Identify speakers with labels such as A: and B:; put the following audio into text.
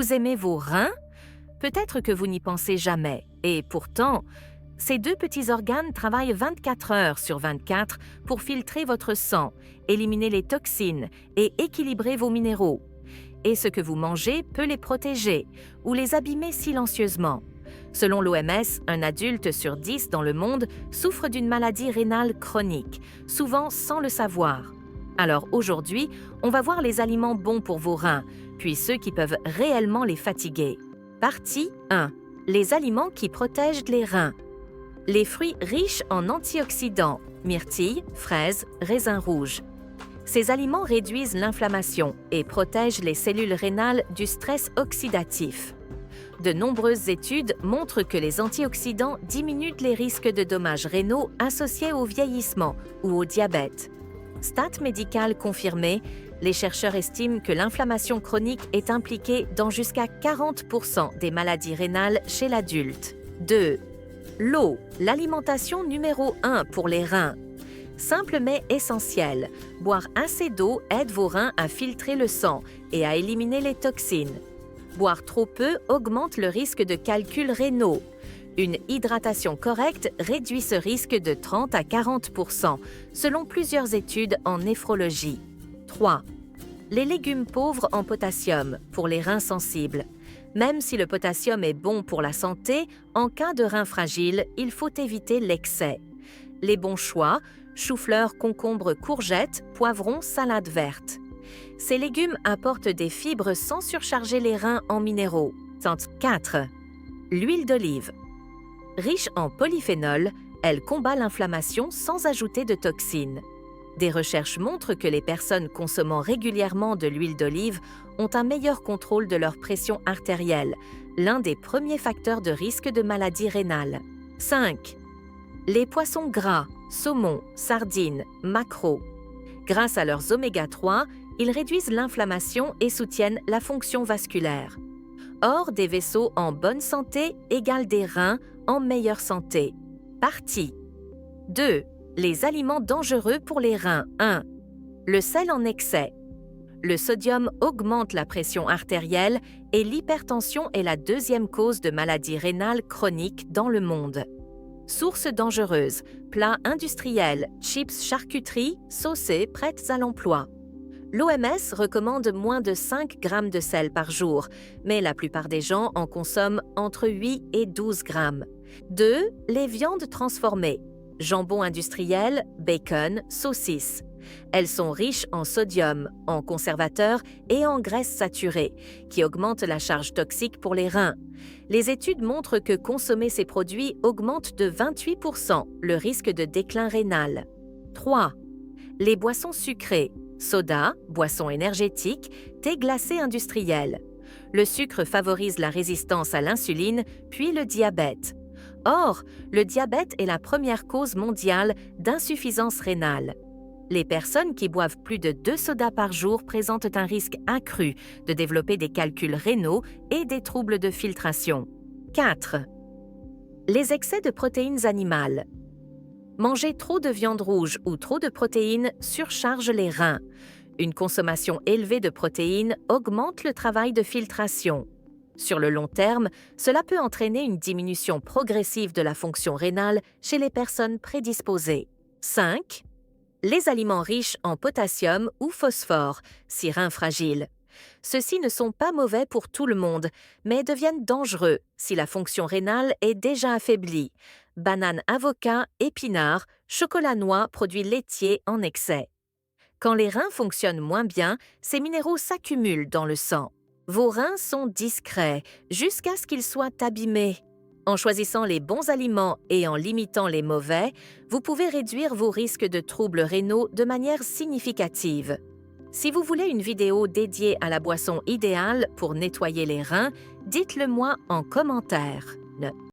A: Vous aimez vos reins? Peut-être que vous n'y pensez jamais. Et pourtant, ces deux petits organes travaillent 24 heures sur 24 pour filtrer votre sang, éliminer les toxines et équilibrer vos minéraux. Et ce que vous mangez peut les protéger ou les abîmer silencieusement. Selon l'OMS, un adulte sur 10 dans le monde souffre d'une maladie rénale chronique, souvent sans le savoir. Alors aujourd'hui, on va voir les aliments bons pour vos reins, puis ceux qui peuvent réellement les fatiguer. Partie 1. Les aliments qui protègent les reins. Les fruits riches en antioxydants, myrtilles, fraises, raisins rouges. Ces aliments réduisent l'inflammation et protègent les cellules rénales du stress oxydatif. De nombreuses études montrent que les antioxydants diminuent les risques de dommages rénaux associés au vieillissement ou au diabète. Stats médicales confirmées, les chercheurs estiment que l'inflammation chronique est impliquée dans jusqu'à 40% des maladies rénales chez l'adulte. 2. L'eau, l'alimentation numéro 1 pour les reins. Simple mais essentiel, boire assez d'eau aide vos reins à filtrer le sang et à éliminer les toxines. Boire trop peu augmente le risque de calculs rénaux. Une hydratation correcte réduit ce risque de 30 à 40%, selon plusieurs études en néphrologie. 3. Les légumes pauvres en potassium, pour les reins sensibles. Même si le potassium est bon pour la santé, en cas de reins fragiles, il faut éviter l'excès. Les bons choix, chou-fleur, concombre, courgettes, poivrons, salade verte. Ces légumes apportent des fibres sans surcharger les reins en minéraux. 4. L'huile d'olive. Riche en polyphénol, elle combat l'inflammation sans ajouter de toxines. Des recherches montrent que les personnes consommant régulièrement de l'huile d'olive ont un meilleur contrôle de leur pression artérielle, l'un des premiers facteurs de risque de maladie rénale. 5. Les poissons gras, saumon, sardines, maquereaux. Grâce à leurs oméga 3, ils réduisent l'inflammation et soutiennent la fonction vasculaire. Or, des vaisseaux en bonne santé égale des reins en meilleure santé. Partie 2. Les aliments dangereux pour les reins. 1. Le sel en excès. Le sodium augmente la pression artérielle et l'hypertension est la deuxième cause de maladie rénale chronique dans le monde. Sources dangereuses, plats industriels, chips, charcuterie, saucés, prêtes à l'emploi. L'OMS recommande moins de 5 grammes de sel par jour, mais la plupart des gens en consomment entre 8 et 12 grammes. 2. Les viandes transformées. Jambon industriel, bacon, saucisses. Elles sont riches en sodium, en conservateurs et en graisses saturées, qui augmentent la charge toxique pour les reins. Les études montrent que consommer ces produits augmente de 28% le risque de déclin rénal. 3. Les boissons sucrées. Soda, boissons énergétiques, thé glacé industriel. Le sucre favorise la résistance à l'insuline, puis le diabète. Or, le diabète est la première cause mondiale d'insuffisance rénale. Les personnes qui boivent plus de 2 sodas par jour présentent un risque accru de développer des calculs rénaux et des troubles de filtration. 4. Les excès de protéines animales. Manger trop de viande rouge ou trop de protéines surcharge les reins. Une consommation élevée de protéines augmente le travail de filtration. Sur le long terme, cela peut entraîner une diminution progressive de la fonction rénale chez les personnes prédisposées. 5. Les aliments riches en potassium ou phosphore, si reins fragiles. Ceux-ci ne sont pas mauvais pour tout le monde, mais deviennent dangereux si la fonction rénale est déjà affaiblie. Bananes, avocats, épinards, chocolat noix, produits laitiers en excès. Quand les reins fonctionnent moins bien, ces minéraux s'accumulent dans le sang. Vos reins sont discrets jusqu'à ce qu'ils soient abîmés. En choisissant les bons aliments et en limitant les mauvais, vous pouvez réduire vos risques de troubles rénaux de manière significative. Si vous voulez une vidéo dédiée à la boisson idéale pour nettoyer les reins, dites-le moi en commentaire.